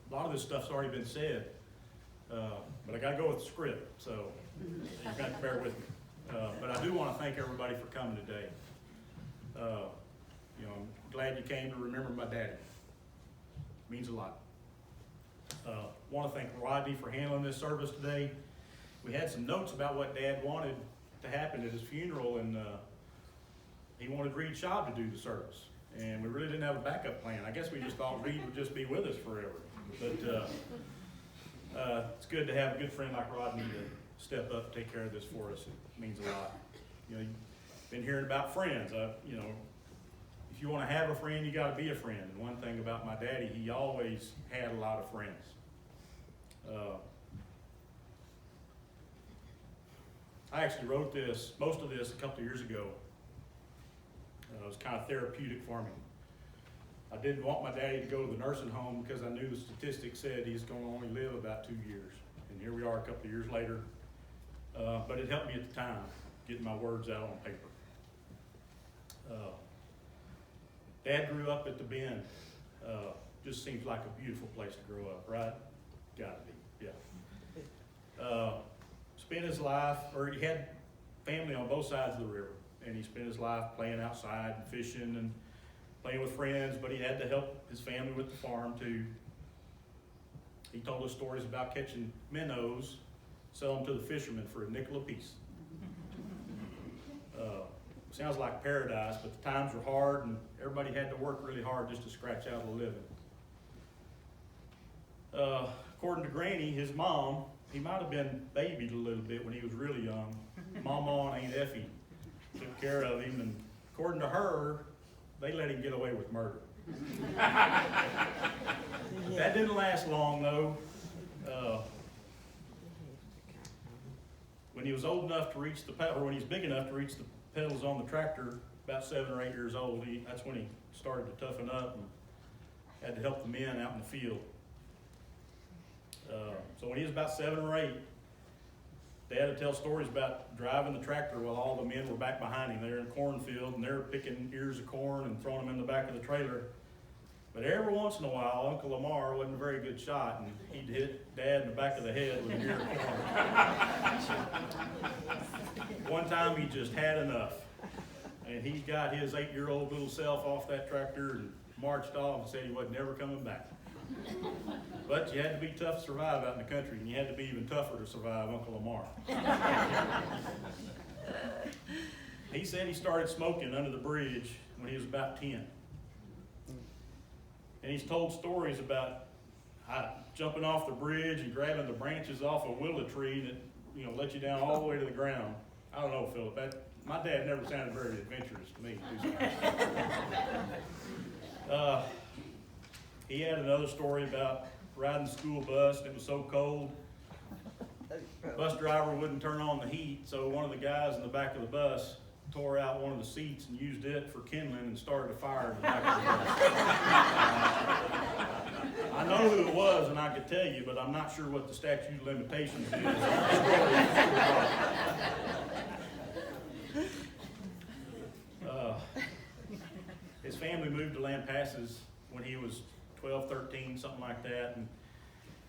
a lot of this stuff's already been said, but I gotta go with the script, so you got to bear with me. But I do want to thank everybody for coming today. You know, I'm glad you came to remember my daddy. It means a lot. Want to thank Rodney for handling this service today. We had some notes about what Dad wanted to happen at his funeral, and he wanted Reed Schaub to do the service. And we really didn't have a backup plan. I guess we just thought Reed would just be with us forever. But it's good to have a good friend like Rodney to step up and take care of this for us. It means a lot. You know, you've been hearing about friends. You know, if you want to have a friend, you got to be a friend. And one thing about my daddy, he always had a lot of friends. I actually wrote most of this a couple of years ago. It was kind of therapeutic for me. I didn't want my daddy to go to the nursing home because I knew the statistics said he's going to only live about 2 years. And here we are a couple of years later. But it helped me at the time, getting my words out on paper. Dad grew up at the Bend. Just seems like a beautiful place to grow up, right? Gotta be, yeah. Spent his life, or he had family on both sides of the river, and he spent his life playing outside and fishing and playing with friends, but he had to help his family with the farm too. He told us stories about catching minnows, sell them to the fishermen for a nickel apiece. Sounds like paradise, but the times were hard and everybody had to work really hard just to scratch out a living. According to Granny, his mom, he might have been babied a little bit when he was really young. Mama and Aunt Effie took care of him, and according to her, they let him get away with murder. That didn't last long though. When he was old enough to reach the pedal, or when he was big enough to reach the pedals on the tractor, about 7 or 8 years old, that's when he started to toughen up and had to help the men out in the field. So when he was about 7 or 8, Dad would tell stories about driving the tractor while all the men were back behind him. They were in a cornfield and they were picking ears of corn and throwing them in the back of the trailer. But every once in a while, Uncle Lamar wasn't a very good shot, and he'd hit Dad in the back of the head with an ear of corn. One time he just had enough, and he got his 8-year-old little self off that tractor and marched off and said he wasn't ever coming back. But you had to be tough to survive out in the country, and you had to be even tougher to survive Uncle Lamar. He said he started smoking under the bridge when he was about 10. And he's told stories about jumping off the bridge and grabbing the branches off a willow tree that let you down all the way to the ground. I don't know, Philip. My dad never sounded very adventurous to me. He had another story about riding the school bus, and it was so cold. Bus driver wouldn't turn on the heat, so one of the guys in the back of the bus tore out one of the seats and used it for kindling and started a fire in the back of the bus. I know who it was, and I could tell you, but I'm not sure what the statute of limitations is. His family moved to Lampasas when he was 12, 13, something like that, and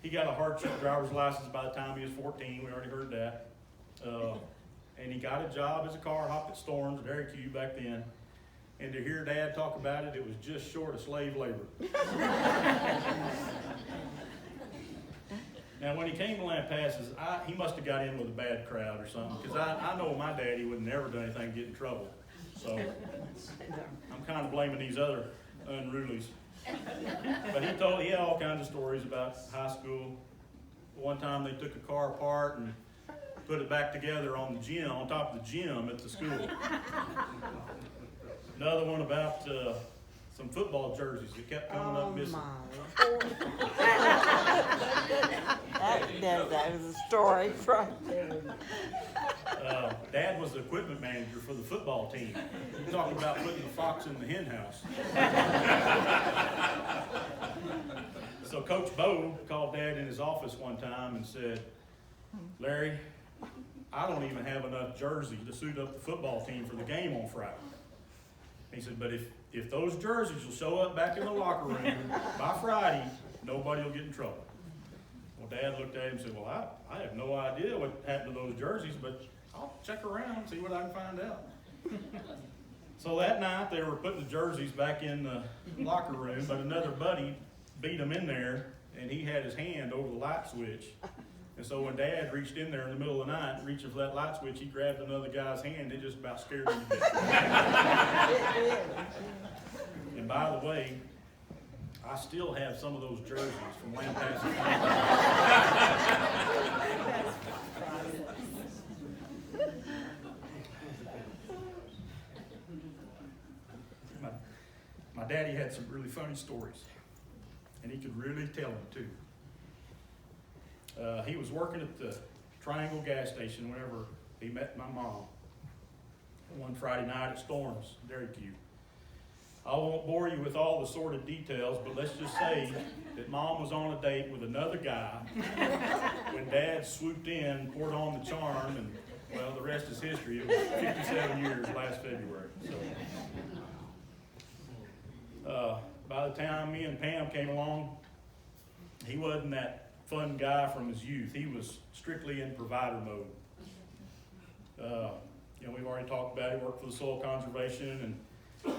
he got a hardship driver's license by the time he was 14. We already heard that. And he got a job as a car hop at Storms, very cute back then. And to hear Dad talk about it, it was just short of slave labor. Now, when he came to Lampasas, he must have got in with a bad crowd or something, because I know my daddy would never do anything to get in trouble. So I'm kind of blaming these other unrulies. But he had all kinds of stories about high school. One time they took a car apart and put it back together on top of the gym at the school. Another one about some football jerseys that kept coming up missing. That was a story from Dad was the equipment manager for the football team. You're talking about putting the fox in the hen house. So Coach Bo called Dad in his office one time and said, "Larry, I don't even have enough jersey to suit up the football team for the game on Friday." He said, "But if those jerseys will show up back in the locker room by Friday, nobody will get in trouble. Well, Dad looked at him and said, well, I have no idea what happened to those jerseys, but I'll check around and see what I can find out. So that night they were putting the jerseys back in the locker room, but another buddy beat him in there, and he had his hand over the light switch. And so when Dad reached in there in the middle of the night, reaching for that light switch, he grabbed another guy's hand. It just about scared him to death. And by the way, I still have some of those jerseys from Lancaster. My daddy had some really funny stories, and he could really tell them too. He was working at the Triangle gas station whenever he met my mom one Friday night at Storms, Dairy Cube. I won't bore you with all the sordid details, but let's just say that Mom was on a date with another guy when Dad swooped in, poured on the charm, and, well, the rest is history. It was 57 years last February. So, by the time me and Pam came along, he wasn't that fun guy from his youth. He was strictly in provider mode. We've already talked about it. He worked for the soil conservation, and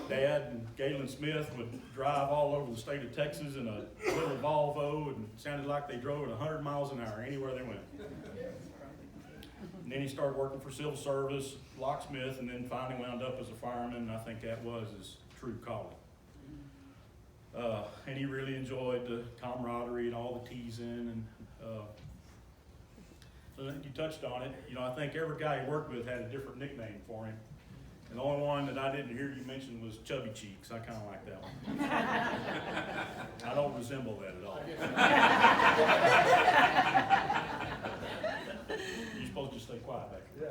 Dad and Galen Smith would drive all over the state of Texas in a little Volvo, and it sounded like they drove at 100 miles an hour anywhere they went. And then he started working for civil service, locksmith, and then finally wound up as a fireman, and I think that was his true calling. And he really enjoyed the camaraderie and all the teasing, and so you touched on it. I think every guy he worked with had a different nickname for him. And the only one that I didn't hear you mention was Chubby Cheeks. I kind of like that one. I don't resemble that at all. You're supposed to stay quiet back there.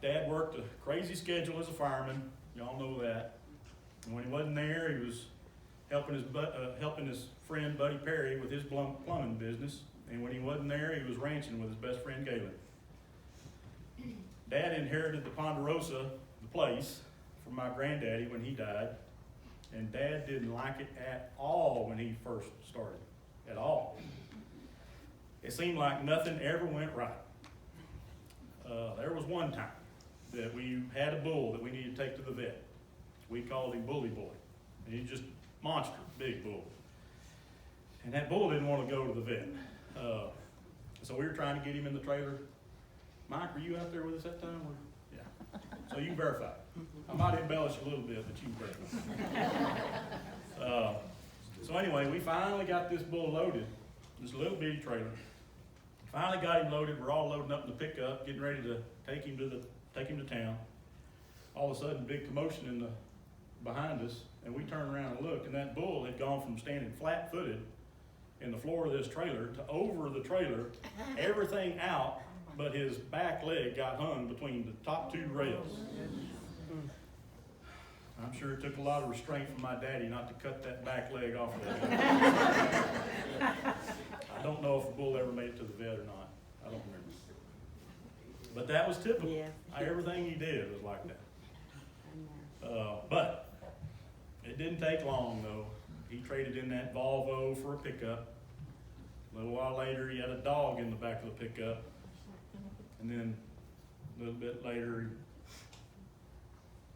Dad worked a crazy schedule as a fireman. Y'all know that. And when he wasn't there, he was helping his friend Buddy Perry with his plumbing business. And when he wasn't there, he was ranching with his best friend Galen. Dad inherited the Ponderosa, the place, from my granddaddy when he died. And Dad didn't like it at all when he first started. At all. It seemed like nothing ever went right. There was one time that we had a bull that we needed to take to the vet. We called him Bully Boy. And he's just monster, big bull. And that bull didn't want to go to the vet. So we were trying to get him in the trailer. Mike, were you out there with us that time? Yeah. So you can verify. I might embellish a little bit, but you can verify. So anyway, we finally got this bull loaded, this little bitty trailer. Finally got him loaded. We're all loading up in the pickup, getting ready to take him to town. All of a sudden, big commotion behind us, and we turn around and look, and that bull had gone from standing flat-footed in the floor of this trailer to over the trailer, everything out, but his back leg got hung between the top two rails. I'm sure it took a lot of restraint from my daddy not to cut that back leg off of that. I don't know if the bull ever made it to the vet or not. I don't remember. But that was typical. Yeah. Everything he did was like that. But it didn't take long, though. He traded in that Volvo for a pickup. A little while later, he had a dog in the back of the pickup. And then a little bit later,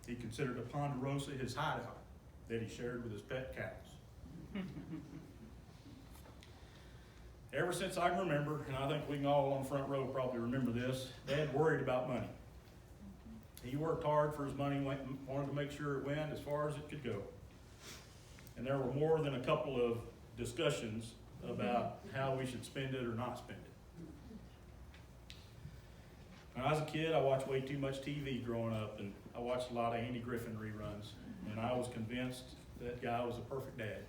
he considered a Ponderosa his hideout that he shared with his pet cows. Ever since I can remember, and I think we can all on the front row probably remember this, Dad worried about money. He worked hard for his money, wanted to make sure it went as far as it could go. And there were more than a couple of discussions about how we should spend it or not spend it. When I was a kid, I watched way too much TV growing up, and I watched a lot of Andy Griffin reruns, and I was convinced that guy was a perfect dad.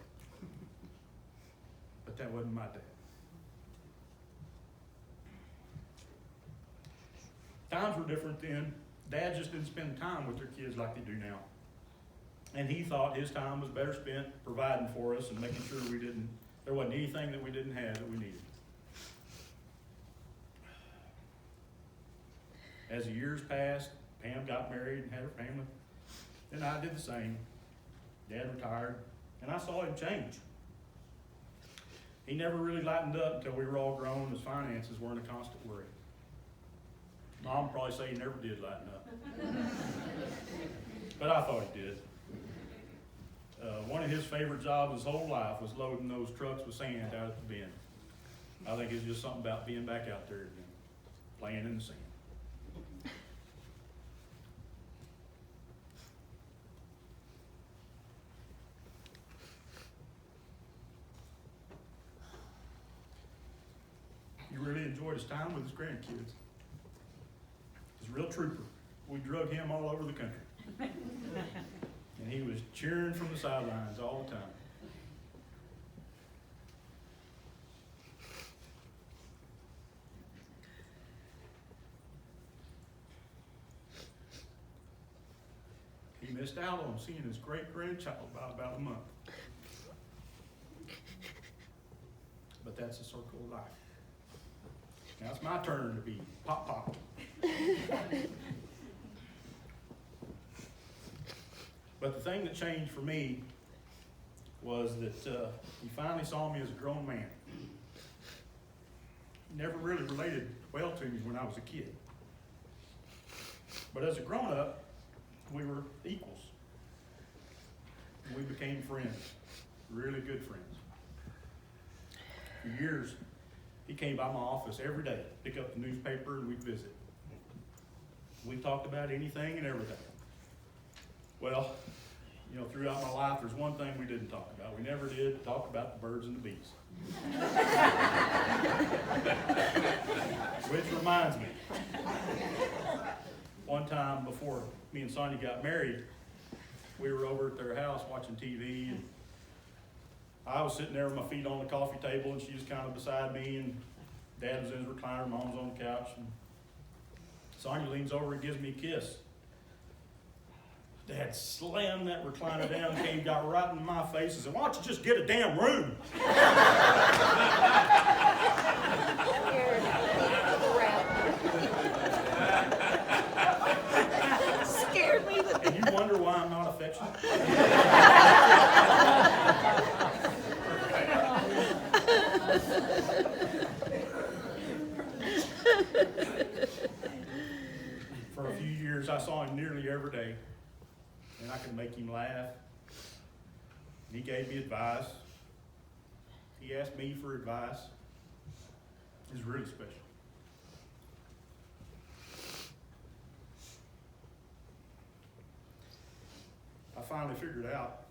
But that wasn't my dad. Times were different then. Dads just didn't spend time with their kids like they do now. And he thought his time was better spent providing for us and making sure there wasn't anything that we didn't have that we needed. As the years passed, Pam got married and had her family. Then I did the same. Dad retired, and I saw him change. He never really lightened up until we were all grown. His finances weren't a constant worry. Mom would probably say he never did lighten up. But I thought he did. One of his favorite jobs his whole life was loading those trucks with sand out at the bend. I think it's just something about being back out there again, playing in the sand. He really enjoyed his time with his grandkids. He's a real trooper. We drug him all over the country. And he was cheering from the sidelines all the time. He missed out on seeing his great-grandchild by about a month. But that's the circle of life. Now it's my turn to be pop. But the thing that changed for me was that he finally saw me as a grown man. He never really related well to me when I was a kid. But as a grown-up, we were equals. And we became friends, really good friends. For years, he came by my office every day, pick up the newspaper, and we'd visit. We talked about anything and everything. Well, you know, throughout my life, there's one thing we didn't talk about. We never did talk about the birds and the bees. Which reminds me, one time before me and Sonia got married, we were over at their house watching TV, and I was sitting there with my feet on the coffee table, and she was kind of beside me, and Dad was in his recliner, Mom's on the couch, and Sonia leans over and gives me a kiss. Dad slammed that recliner down, got right in my face and said, "Why don't you just get a damn room?" Scared me. And you wonder why I'm not affectionate? For a few years, I saw him nearly every day, and I could make him laugh. And he gave me advice. He asked me for advice. It was really special. I finally figured out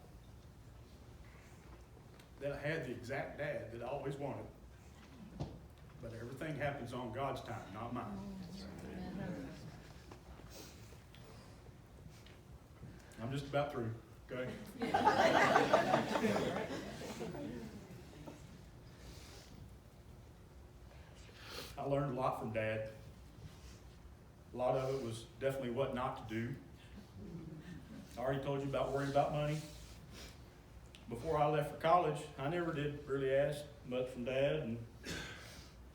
that I had the exact dad that I always wanted. But everything happens on God's time, not mine. I'm just about through, okay? I learned a lot from Dad. A lot of it was definitely what not to do. I already told you about worrying about money. Before I left for college, I never did really ask much from Dad, and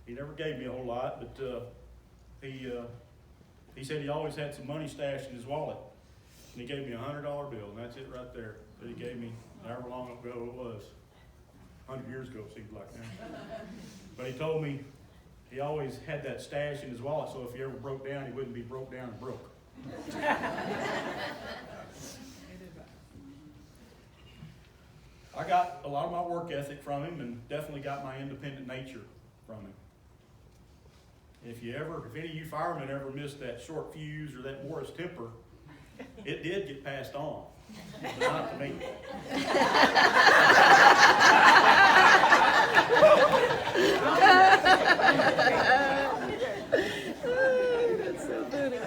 he never gave me a whole lot, but he said he always had some money stashed in his wallet. And he gave me a $100 bill, and that's it right there that he gave me, however long ago it was. 100 years ago, it seems like now. But he told me he always had that stash in his wallet, so if he ever broke down, he wouldn't be broke down and broke. I got a lot of my work ethic from him, and definitely got my independent nature from him. If any of you firemen ever missed that short fuse or that Morris temper, it did get passed on, but not to me. That's so funny.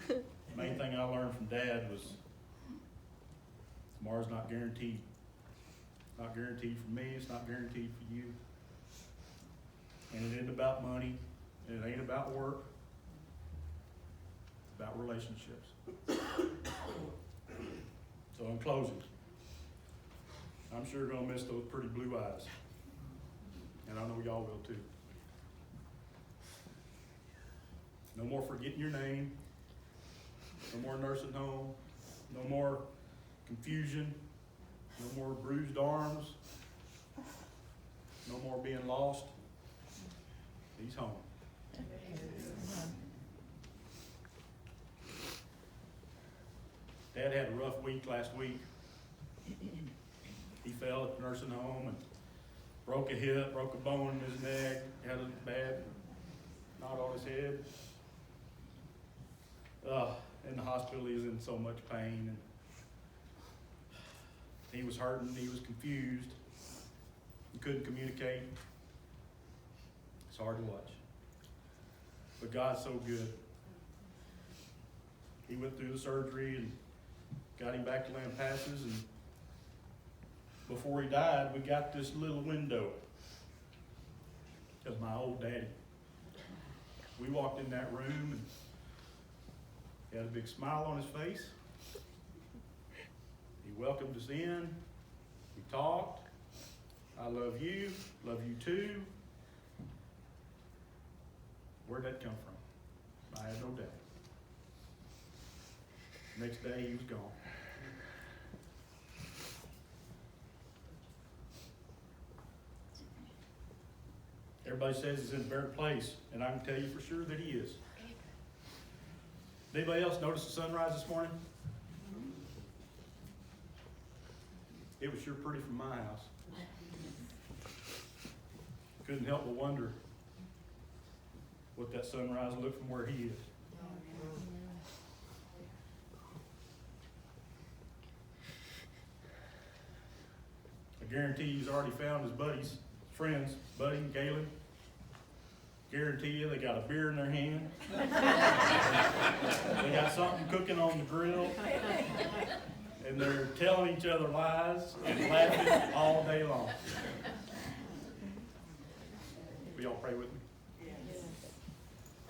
The main thing I learned from Dad was tomorrow's not guaranteed. It's not guaranteed for me, it's not guaranteed for you. And it ain't about money, and it ain't about work. It's about relationships. So in closing, I'm sure gonna miss those pretty blue eyes. and I know y'all will too. No more forgetting your name, no more nursing home, no more confusion, no more bruised arms, no more being lost. He's home. Dad had a rough week last week. He fell at the nursing home and broke a hip, broke a bone in his neck, had a bad knot on his head. In the hospital, he was in so much pain, and he was hurting, he was confused, he couldn't communicate. It's hard to watch. But God's so good. He went through the surgery and got him back to Lampasas, and before he died, we got this little window of my old daddy. We walked in that room, and he had a big smile on his face. He welcomed us in. We talked. I love you too. Where'd that come from? I had no doubt. Next day, he was gone. Everybody says he's in a better place, and I can tell you for sure that he is. Anybody else notice the sunrise this morning? It was sure pretty from my house. Couldn't help but wonder what that sunrise looked from where he is. I guarantee he's already found his buddies, friends, Buddy and Galen. Guarantee you they got a beer in their hand. They got something cooking on the grill. And they're telling each other lies and laughing all day long. Will y'all pray with me?